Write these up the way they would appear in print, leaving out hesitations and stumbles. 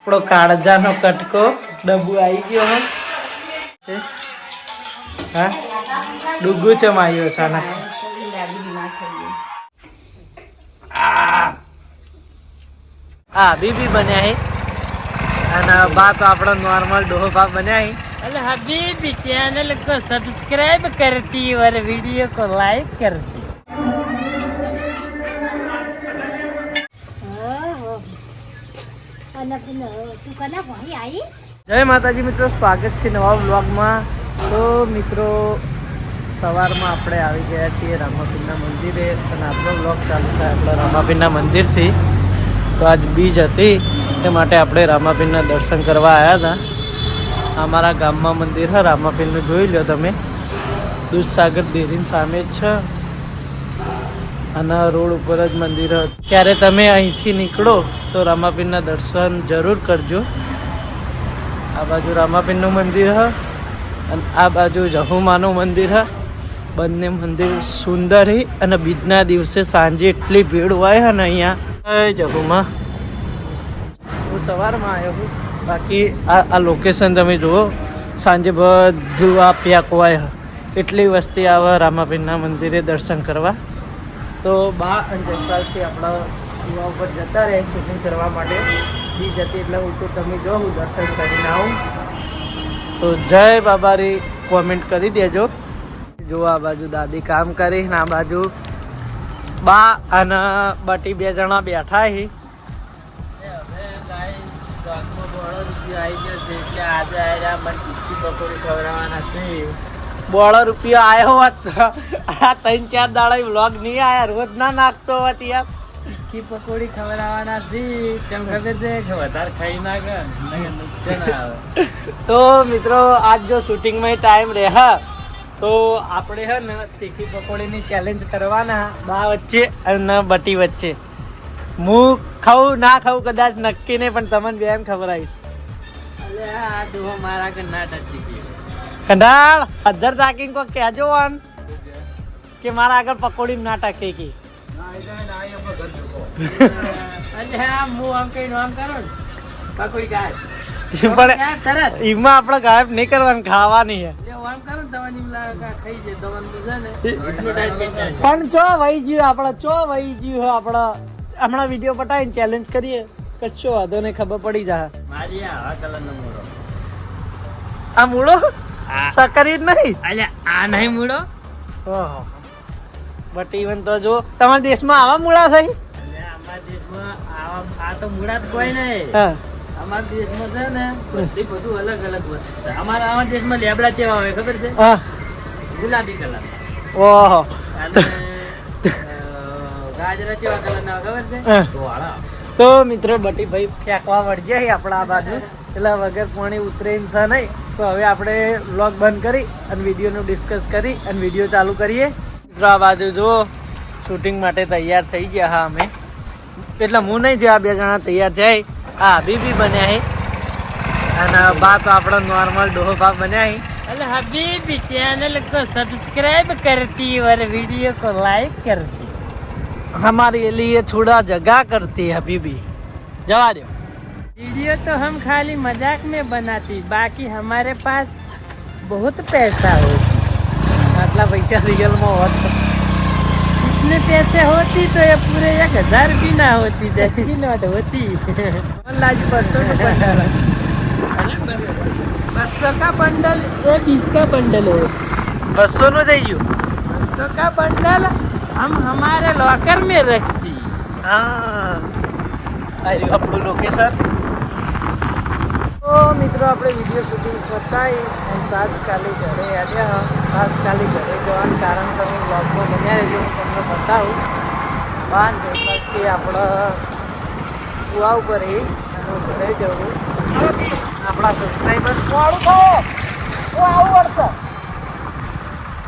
આપણો કાળજાનો કટકો ડબ્બુ આવી ગયો હા ડુગુ ચમ આવ્યો અચાનક હા બીબી બન્યા હે અને બા તો આપણો નોર્મલ ડોહો બાપ બન્યા હે अरे हबीबी चैनल को सब्सक्राइब करती और वीडियो को लाइक करती। જય માતાજી મિત્રો, સ્વાગત છે નવા વ્લોગમાં। તો મિત્રો સવારમાં આપણે આવી ગયા છીએ રામાપીરના મંદિરે અને આપણો વ્લોગ ચાલુ થાય આપણા રામાપીરના મંદિરથી। તો આજ બીજ હતી તે માટે આપણે રામાપીરના દર્શન કરવા આવ્યા હતા। અમારા ગામમાં મંદિર છે રામાપીરનું, જોઈ લો તમે, દૂધસાગર ડેરીની સામે જ છે અને રોડ ઉપર જ મંદિર છે। ત્યારે તમે અહીંથી નીકળો તો રામાપીરના દર્શન જરૂર કરજો। આ બાજુ રામાપીરનું મંદિર છે અને આ બાજુ જહુમાનું મંદિર છે। બંને મંદિર સુંદર છે અને બીજના દિવસે સાંજે એટલી ભીડ હોય છે ને અહીંયા જહુમાં। હું સવારમાં આવ્યો છું, બાકી આ લોકેશન તમે જુઓ, સાંજે બધું આ પેક હોય, એટલી વસ્તી આવે રામાપીરના મંદિરે દર્શન કરવા। તો બા અને જયપાલસિંહ આપણા યુવા ઉપર જતા રહે શૂટિંગ કરવા માટે, બીજ હતી એટલે હું તો તમે જો હું દર્શન કરીને આવું। તો જય બાબારી કોમેન્ટ કરી દેજો। જો આ બાજુ દાદી કામ કરી ને આ બાજુ બા અને બટી બે જણા બેઠા છે। બોળો રૂપિયો આવ્યો હોત આ 3-4 દાડા વ્લોગ નહીં આયા, રોજ ના નાખતો હોત યાર। ટિક્કી પકોડી ખવડાવવાના છે, કેમ ખબર છે કે વધારે ખાઈ ના ગયો નુકસાન આવે। તો મિત્રો આજ જો શૂટિંગમાં ટાઈમ રહે તો આપણે હે ને તીખી પકોડીની ચેલેન્જ કરવાના બા વચ્ચે અને બટી વચ્ચે। હું ખાઉં ના ખાઉં કદાચ નક્કી નહીં, પણ તમને બેન ખબર આવીશ। અરે આ દુહો મારા કે ના ટચી ગયો કંડાળ અધર તાકીને કોઈ કહેજો આન કે મારા આગળ પકોડી ના ટકે કે અરે હા હું આમ કઈ આમ કરો ને પકોડી ગાય પણ તરત એમાં આપણે ગાયબ નહીં કરવાનું, ખાવાની છે। આમ કરો ને તમારી ખાઈ જાય તમારું છે ને એડવર્ટાઇઝમેન્ટ પણ ચો વહી ગયું આપણે, ચો વહી ગયું આપણે હમણાં વિડીયો પટાવીને ચેલેન્જ કરીએ, કશો વાંધો નહીં, ખબર પડી જાય। મારી આ કલરનો મૂળો, આ મૂળો સકરી જ નહીં, અલ્યા આ નહીં મૂળો। ઓહો બટ ઇવન તો જો તમારા દેશમાં આવા મૂળા થઈ? અમારા દેશમાં આ તો મૂળા જ કોઈ નહીં। હા અમારા દેશમાં છે ને બધી બધું અલગ અલગ વસ્તુ છે। અમારા દેશમાં લેબડા ચેવા હોય ખબર છે? હા ગુલાબી કલર, ઓહો અને ગાજરા ચેવા કલર ના ખબર છે? હા. ધોળા। તો મિત્રો બટી ભાઈ ફેંકવા વળજે આપણા આ બાજુ, એટલે વગર પાણી ઉતરે છે નહીં। તો હવે આપણે વ્લોગ બંધ કરી અને વિડીયોનું ડિસ્કસ કરી અને વિડીયો ચાલુ કરીએ। મિત્રો આ બાજુ જુઓ શૂટિંગ માટે તૈયાર થઈ ગયા હા અમે, એટલે હું નહીં, જે આ બે જણા તૈયાર થાય હા બીબી બન્યા છે અને બા તો આપણો નોર્મલ ડોહો બાપ બન્યા છે। अरे हबीबी चैनल को सब्सक्राइब करती और वीडियो को लाइक करती। हमारे लिए थोड़ा जगह करती है बीबी, जवा दो। वीडियो तो हम खाली मजाक में बनाती, बाकी हमारे पास बहुत पैसा होती। आटला पैसा रियल में होत इतने पैसे होती तो ये पूरे 1000 भी ना होती, 10 की नोट होती। लाज 200 का बंडल, ये 20 का बंडल हो। 200 નો થઈ ગયું। 200 का बंडल हम हमारे लॉकर में रखती। હા અરે આપણું લોકેશન। તો મિત્રો આપણે વિડીયો શૂટિંગ પતાવી અને તાત્કાલિક ઘરે આવ્યા। તાત્કાલિક ઘરે જવાનું કારણ તમે બ્લોગમાં બન્યા રહેજો, હું તમને બતાવું। બાન પછી આપણે કુવા ઉપર એ અને ઘરે જવું, આપણા સબસ્ક્રાઈબર્સ વાળું તો આવું વળતો,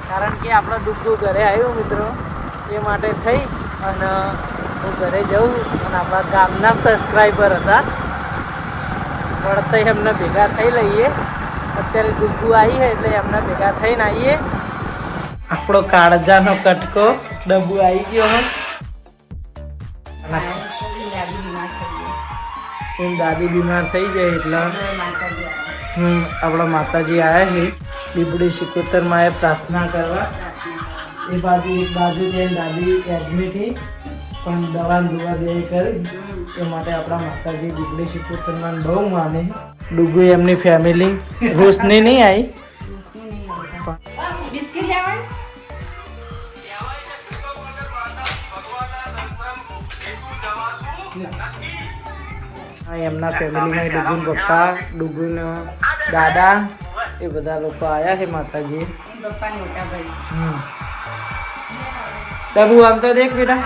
કારણ કે આપણો ડુગ્ગુ ઘરે આવ્યું મિત્રો, એ માટે થઈ અને હું ઘરે જઉં અને આપણા ગામના સબસ્ક્રાઈબર હતા વળતે એમને ભેગા થઈ લઈએ। અત્યારે ડુગ્ગુ આવી છે એટલે એમને ભેગા થઈને આવીએ। આપણો કાળજાનો કટકો ડબ્બુ આવી ગયો। એમ દાદી બીમાર થઈ જાય એટલે આપણા માતાજી આવ્યા છે લીબડી સિકોતરમાં એ પ્રાર્થના કરવા. એ બાજુ એક બાજુ જઈને દાદી એડમિટ છે પણ દવા દુવા દે કરી એ માટે આપણા માતાજી લીબડી સિકોતરમાં બહુ માને. ડુગુ એમની ફેમિલી રોશની નહીં આવી. એમના ફેમિલીમાં ડુગુન પપ્પા ડુગુન દાદા એ બધા લોકો આવ્યા છે માતાજી. ડબુ આમ તો દેખ બેટા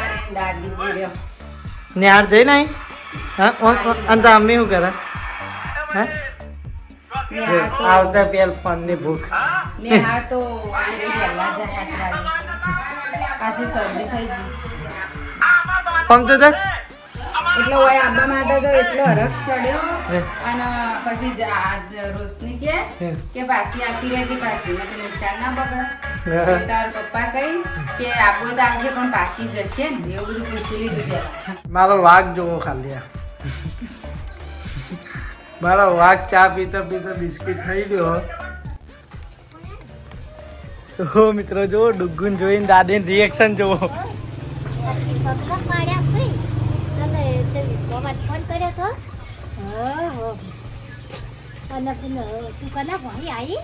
નિહાર જઈ નહીં હા અંત અમ્મી શું કરે હા આવતા પેલ ફોન ની ભૂખ આમ તો દેખ એટલો હોય આબા માટે તો એટલો હરખ ચડ્યો અને પછી રોશની કે પાછી આપી રહે કે પાછી એટલે નિશાન ના પકડે. તાર પપ્પા કઈ કે આપો તો આવજે પણ પાછી જશે ને એવું બધું પૂછી લીધું પેલા. મારો વાઘ જોવો ખાલી મારો વાઘ ચા પીતો પીતો બિસ્કિટ ખાઈ ગયો. તો મિત્રો જો ડુગ્ગુન જોઈને દાદી રિએક્શન જોવો. ફોન કર્યો તો અને તું કના ભણી આવી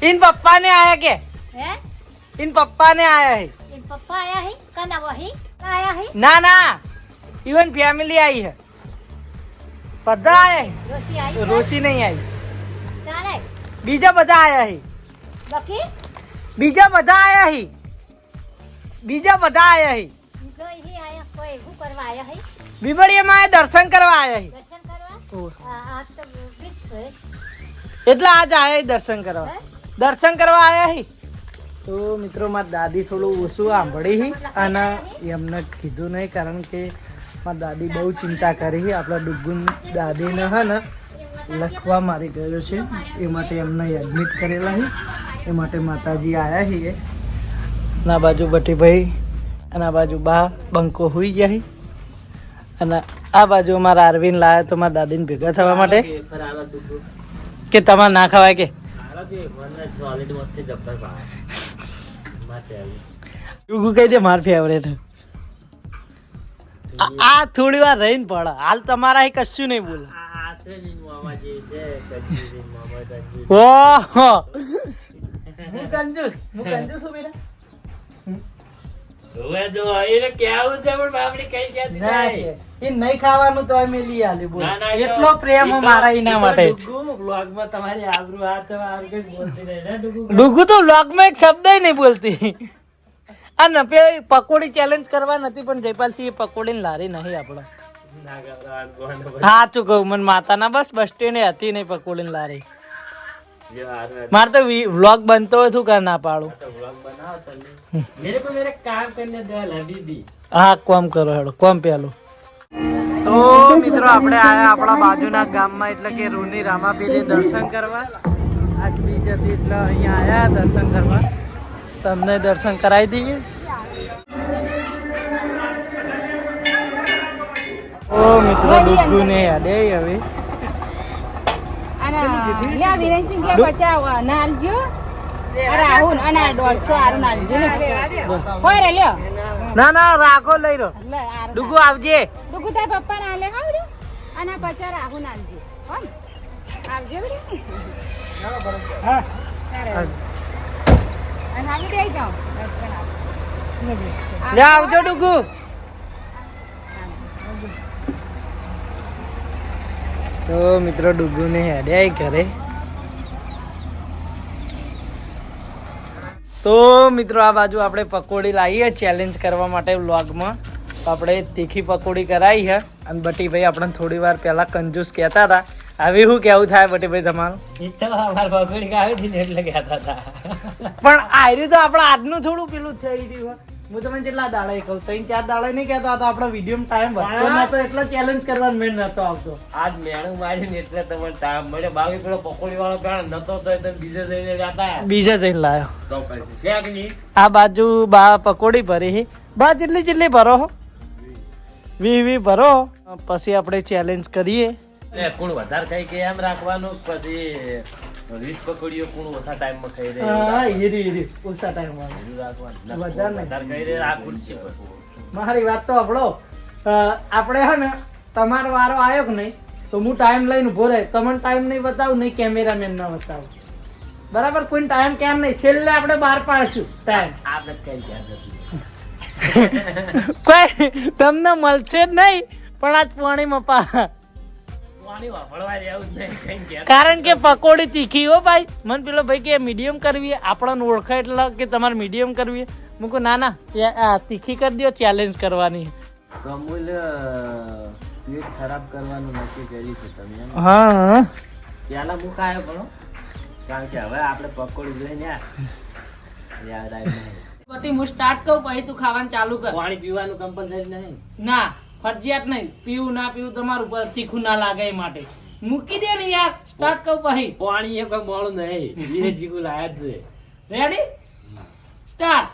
इन पप्पा ने आया के હે इन पप्पा ने आया है इन पप्पा आया है कना वही का आया है ना ना इवन फैमिली आई है બધા આયા रोटी आई है रोशी नहीं आई તારે બીજા બધા આયા है બાકી બીજા બધા આયા है બીજા બધા આયા है કોઈ હી આયા કોઈ હું કરવા આયા है બીબડીયામાં આયા દર્શન કરવા આયા है દર્શન કરવા આ તો બ્રિજ છે એટલે આજ આયા है દર્શન કરવા દર્શન કરવા આયા है તો મિત્રો મારી દાદી થોડું ઓછું સાંભળી છે અને એમને કીધું નહીં કારણ કે મારી દાદી બહુ ચિંતા કરી છે આપણા ડુગ્ગુન દાદીને હે ને લખવા મારી ગયો છે એ માટે એમને એડમિટ કરેલા છે એ માટે માતાજી આવ્યા છે ના બાજુ બટીભાઈ અને આ બાજુ બા બંકો હોઈ ગયા છે અને આ બાજુ અમારા અરવિંદ લાવ્યા તો મારા દાદીને ભેગા થવા માટે કે તમારે ના ખવાય કે ડુગુ કહી દે માર ફેવરેટ આ થોડી વાર રહીને પડે હાલ તમારા અહીં કશું નહીં બોલે ઓહો હું કંજૂસ છું બેટા એ નહીં ખાવાનું તો અમે લઈ આલી બોલ એટલો પ્રેમ મારા એના માટે ડુગુ તો વ્લોગ માં એક શબ્દ નહીં બોલતી આ નપે પકોડી ચેલેન્જ કરવા નથી પણ જયપાલસિંહ પકોડી ની લારી નહીં આપડે સાચું કહું મને માતાના બસ સ્ટેન્ડ હતી નહીં પકોડી ની લારી મારે તો વ્લોગ બનતો હોય શું કર ના પાડું હા કોમ કરો હેડો કોમ પેલું તો મિત્રો આપણે આયા આપણા બાજુના ગામમાં એટલે કે રૂની રામાપીરે દર્શન કરવા આજ બીજ હતી એટલે અહીંયા આયા દર્શન કરવા તમને દર્શન કરાવી દઈએ ઓ મિત્રો ડુગ્ગુ ને યાદ હવે ના ના રાખો લઈ રહ્યો ડુગુ આવજે ડુગુ તાર પપ્પા ના લે હાવડે અને પચા રાહુ નાલજે હોન આવજે બડી હા અને આવી દે જાવ લે આવજો ડુગુ તો મિત્રો ડુગુ ને હેડ્યા ઘરે તો મિત્રો આ બાજુ આપણે પકોડી લાવીએ ચેલેન્જ કરવા માટે વ્લોગમાં તો આપણે તીખી પકોડી કરાવી છે અને બટીભાઈ આપણે થોડી વાર પહેલા કંજૂસ કહેતા હતા હવે શું કેવું થાય બટીભાઈ તમારું પણ આયરી તો આપણે આજનું થોડું પેલું થઈ રહ્યું હું તમને કેટલા દાડા કહું 3-4 દાડા નહીં કહેતો હતો આપણા વિડીયો ટાઈમ વધતો નતો એટલે ચેલેન્જ કરવાનો મેળ નતો આવતો આજ મેણું મારી એટલે તમને ટાઈમ મળે બાકી પેલો પકોડી વાળો પેણ નતો તો બીજે જઈને જતા બીજા જઈને લાવ્યો તો પછી શેક ની આ બાજુ બા પકોડી ભરી બા જેટલી ભરો હો વી ભરો પછી આપણે ચેલેન્જ કરીએ. કોણ વધારે ખાઈ કે એમ રાખવાનું પછી 20 પકોડીઓ કોણ ઓછા ટાઈમમાં ખાઈ રહે હા હીરી ઓછા ટાઈમ રાખવાનું વધારે નહીં. વધારે ખાઈ રહે આ ખુરશી પર મારી વાત તો આપણો આપણે હે ને તમારો વારો આવ્યો કે નહીં તો હું ટાઈમ લઈને ઉભો રહે. તમને ટાઈમ નહીં બતાવું નહીં કેમેરામેન ના બતાવું. બરાબર કોઈ ટાઈમ ક્યાં નહીં. છેલ્લે આપણે બહાર પાડશું ટાઈમ. આપણે કઈ ધ્યાન નથી કોઈ તમને મળશે જ નહીં પણ આજ પાણીમાં પાણી વાપરવા જેવું જ નહીં કઈ ધ્યાન કારણ કે પકોડી તીખી હો ભાઈ. મને પેલો ભાઈ કે મીડિયમ કરવી આપણને ઓળખાય એટલે કે તમારે મીડિયમ કરવી. હું કહું ના તીખી કરી દો ચેલેન્જ કરવાની. કમુલ પેટ ખરાબ કરવાનું નક્કી કર્યું છે તમે એમ હા પેલા મુખ આવ્યો પણ કારણ કે હવે આપણે પકોડી જોઈને યાદ આવી પછી હું સ્ટાર્ટ કરું પછી તું ખાવાનું ચાલુ કર. પાણી પીવાનું કમ્પલસરી નહીં ના ફરજિયાત નહીં. પીવું ના પીવું તમારું ઉપર તીખું ના લાગે એ માટે મૂકી દે ને યાર. સ્ટાર્ટ કરું પછી પાણી એ કોઈ મોડું નહીં એ ચીકુ લાયા જ છે રેડી સ્ટાર્ટ.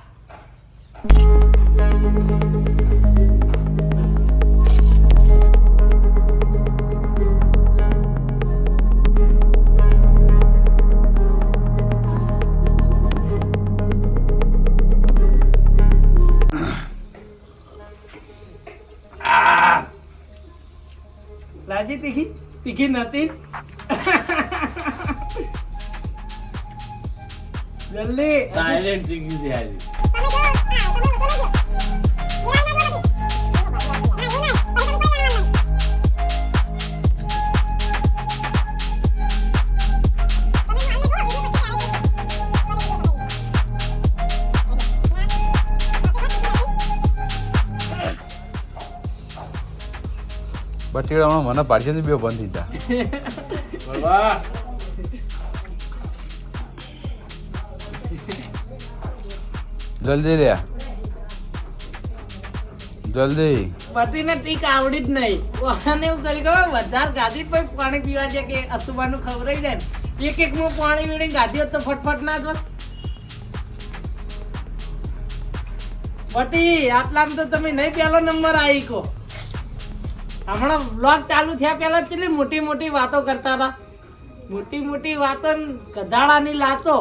લાજી તીખી નથી. જલ્દી સાયલેન્ટ થઈ ગયું છે આજે બટેડા હમણાં મને પાડશે બે બંધ થઈ જા જલ્દી રે જલ્દી. પતિને ટીક આવડી જ નહીં. કોને એવું કરી ખબર વધારે ગાધી પછી પાણી પીવા છે કે અસુબાનું ખવડાવી દે ને એક માં પાણી વીડીને ગાધી હોત તો ફટફટ ના જ પટી આટલામાં તો તમે નહીં પહેલો નંબર આવી કો. હમણાં વ્લોગ ચાલુ થયા પહેલા કેટલી મોટી મોટી વાતો કરતા હતા. મોટી મોટી વાતો ને ગધાડાની લાતો.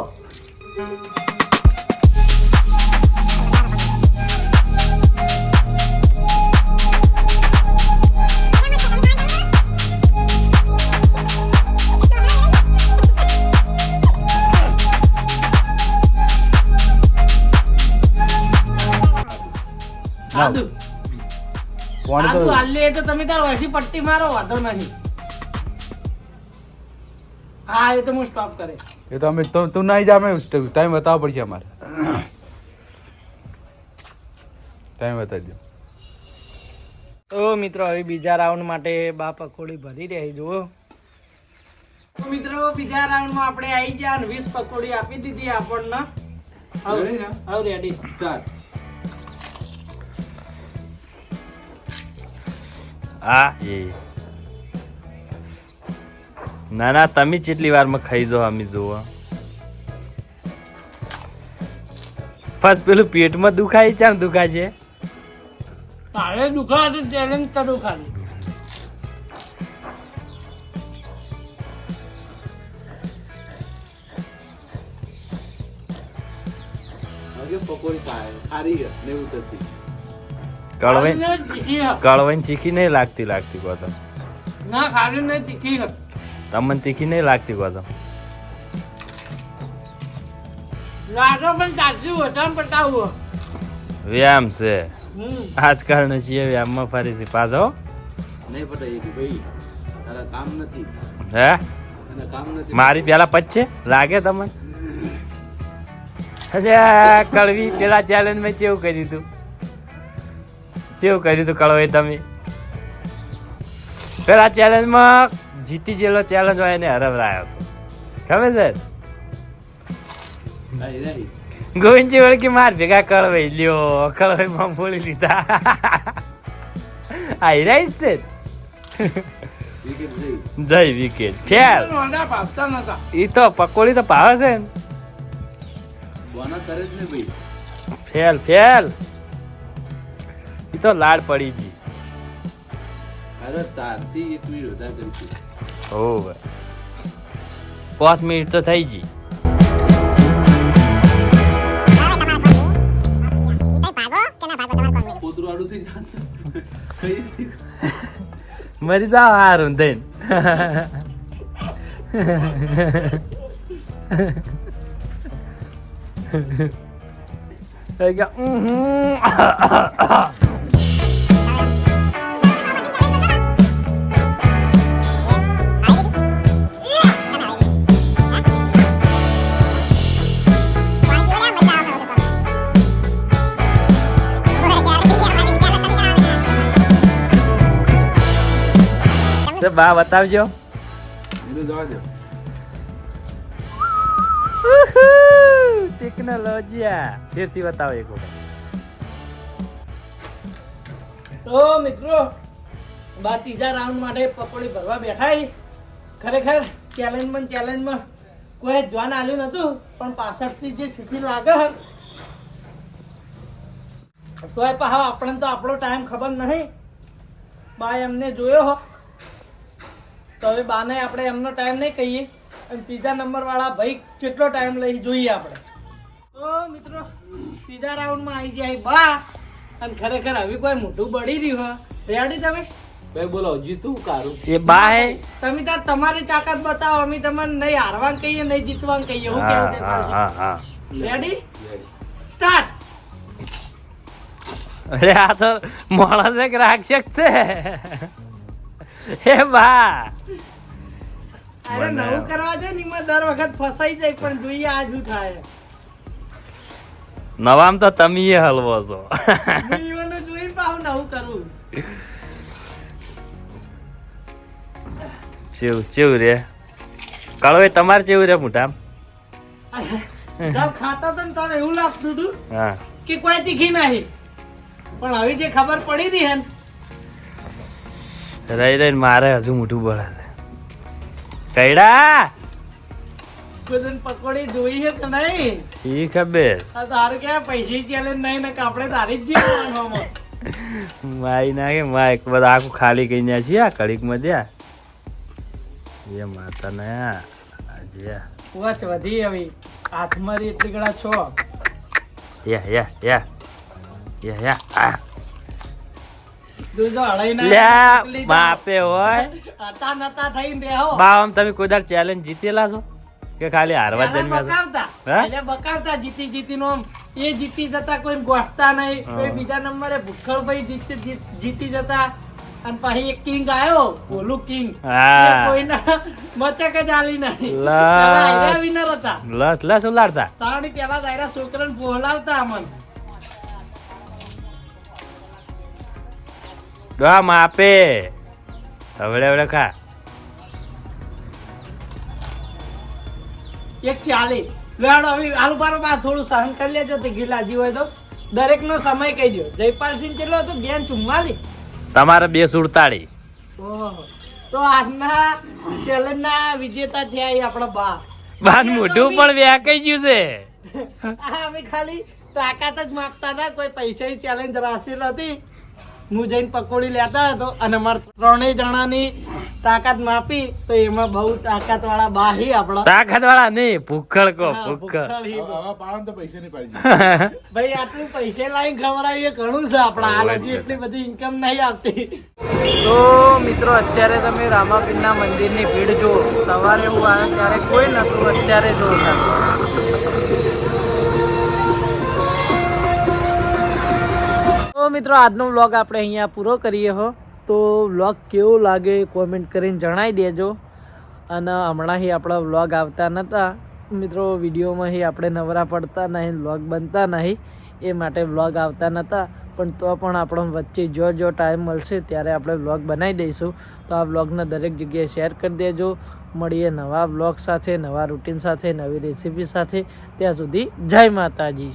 આદુ પાણી આદુ તો હાલી એ તો તમે તાર વહેથી પટ્ટી મારો વાંધો નહીં. હા એ તો હું સ્ટોપ કરે. એ તો અમે તું નહીં જા અમે ટાઈમ બતાવવો પડશે અમારે. ટાઈમ બતાવી દો. તો મિત્રો હવે બીજા રાઉન્ડ માટે બા પકોડી ભરી રહી જુઓ. મિત્રો બીજા રાઉન્ડમાં આપણે આવી ગયા અને 20 પકોડી આપી દીધી આપણને. Ready ને? હવે રેડી. સ્ટાર્ટ. આ એ ના ના તમે કેટલી વારમાં ખાઈ જાઓ અમે જોવા ફર્સ્ટ પેલું પેટમાં દુખાય ચામ દુખાય છે તારે દુખાવા ચેલેન્જ કરું ખાલી. પકોડી ખારી ગયા ને ઉતરતી. કળવાઈ ચીખી નહીં લાગતી કહો તો ના ખાલી નહીં તીખી હત. તમને તીખી નહીં લાગતી કહો તો લાડો પણ ચાલતી વધારે પટાવું. વ્યાયામ છે આજકાલ છીએ વ્યાયામમાં ફરી છે પાછો નહીં પટાઈ ભાઈ તારા કામ નથી. હે તને કામ નથી. મારી પેલા પચ્ચે લાગે તમને હજે કળવી પેલા ચેલેન્જ મેં કેવું કર્યું તું કળવાઈ તમે પેલા ચેલેન્જમાં જીતી જેલો ચેલેન્જ હોય એને હરવરાયો હતો ખબર છે નહીં નહીં. ગોવિંદજી વળકી માર ભેગા કળવાઈ લ્યો કળવાઈમાં બોલી લીધા આ હીરા જ છે વિકેટ જઈ. જય વિકેટ ફેલ મોઢા ભાવતા નતા. ઈ તો પકોડી તો ભાવે છે ને બોના કરે જ ને ભાઈ. ફેલ ઈ તો લાડ પડી જી અરે તારથી 1 મિનિટ વધારે કરીશું. ઓ 5 મિનિટ તો થઈ ગઈ. પોતરું આડું થઈ જાય. મરી જાવ હારું થઈને. થઈ ગયા. બા બતાવજો. એનું જવા દો. ટેકનોલોજીયા ફેરથી બતાવો એક વખત. તો મિત્રો બા ત્રીજા રાઉન્ડ માટે પકોડી ભરવા બેઠા છે. ખરેખર ચેલેન્જમાં કોઈ જોવાન આલ્યું નતું, પણ પાછળથી જે સીટી લાગે તોય પાછા આપણને તો આપણો ટાઈમ ખબર નહીં. બા એમને જોયો હો તો હવે બાને આપણે એમનો ટાઈમ નહીં કહીએ, અને ત્રીજા નંબર વાળા ભાઈ કેટલો ટાઈમ લઈ જોઈએ આપણે. તો મિત્રો ત્રીજા રાઉન્ડમાં આવી જાય બા, અને ખરેખર હવે કોઈ મોઢું બળી રહ્યું હા. રેડી તમે? ભાઈ બોલો હજી તું કારું. એ બા હે. તમે તાર તમારી તાકાત બતાવો, અમે તમને નહીં હારવાનું કહીએ નહીં જીતવાનું કહીએ. હું કેવું તે પાછું. હા. Ready start. અરે આ તો માણસ એક રાક્ષસ છે. હે બા અરે નવું કરવા જાય ને એમાં દર વખત ફસાઈ જાય, પણ જોઈએ આ શું થાય. નવામ તો તમે હલવો છો. હું ઈવોનું જોઈને પાછું નવું કરું. ચેવું રે કળવે તમારે ચેવું રે મોટા? જબ ખાતા તો ને તને એવું લાગતું હતું હા કે કોઈ તીખી નહીં, પણ હવે જે ખબર પડી હતી હે રહી મારે હજુ મોટું બળે છે. કઈડા કોઈ દિન પકોડી જોઈ છે કે નહીં? શી ખબર આ તારું ક્યાં પૈસા ચેલેન્જ નહીં ને આપણે તારી જ જીતવાનું. માઈ નાખે માં એક બધા આખું ખાલી કરી ના છીએ આ કડીક માં જ્યાં એ માતા ને આજે વચ વધી હવે હાથમાં એટલી ગળા છો. આ જોજો હળાઈ ના લ્યા બાપે હોય હતા નતા થઈને રહેવો. બા આમ તમે કોઈ દાડ ચેલેન્જ જીતેલા છો કે ખાલી હારવા જ જન્મ્યા છો? બકાવતા હે? એટલે બકાવતા જીતી નો એ જીતી જતા કોઈ ગોઠતા નહીં. કોઈ બીજા નંબરે ભૂખળભાઈ જીતી જતા, અને પછી એક કિંગ આવ્યો ભોલુ કિંગ, હા. એ કોઈના મચક જ આલી નહીં. લા. પેલા આયરા વિનર હતા. લસ ઉલાડતા તાણી પેલા આયરા છોકરાને બોલાવતા અમન. ગા માપે હવડે ખા. એક 40 લેડો હવે આલુ પારો બા થોડું સહન કરી લેજો. તે ઘી લાજી હોય તો દરેક નો સમય કહી દો. જયપાલસિંહ કેટલો હતો? 244. તમારે 247. ઓહો, તો આજના ચેલેન્જ ના વિજેતા થયા એ આપણા બા. બાન મોઢું પણ વ્યાકઈ ગયું છે. આ અમે ખાલી તાકાત જ માગતા હતા, કોઈ પૈસાની ચેલેન્જ રાખી નથી. હું જઈને પકોડી લેતા હતો અને અમારા ત્રણેય જણાની તાકાત માપી તો એમાં બહુ તાકાત વાળા બા હી આપણા. તાકાત વાળા નહીં ભૂખળ કો હા, ભૂખળ. ભૂખ્ખડ હી. હવે પાડો તો પૈસા નહીં પાડી. ભાઈ આટલું પૈસે લાઈન ખવડાવી એ ઘણું છે આપણા. હાલ હજી એટલી બધી ઇન્કમ નહીં આવતી. તો મિત્રો અત્યારે તમે રામાપીરના મંદિરની ભીડ જુઓ. સવારે હું આવ્યો ત્યારે કોઈ નહોતું, અત્યારે જો તો મિત્રો આજનો વ્લોગ આપણે અહીંયા પૂરો કરીએ હો. તો વ્લોગ કેવો લાગે કોમેન્ટ કરીને જણાવી દેજો. અને હમણાં આપણા વ્લોગ આવતા નહોતા મિત્રો, વિડીયોમાં આપણે નવરા પડતા નહીં, વ્લોગ બનતા નહીં, એ માટે વ્લોગ આવતા નહોતા. પણ તો પણ આપણો વચ્ચે જો ટાઈમ મળશે ત્યારે આપણે વ્લોગ બનાવી દઈશું. તો આ વ્લોગને દરેક જગ્યાએ શેર કરી દેજો. મળીએ નવા વ્લોગ સાથે, નવા રૂટીન સાથે, નવી રેસીપી સાથે. ત્યાં સુધી જય માતાજી.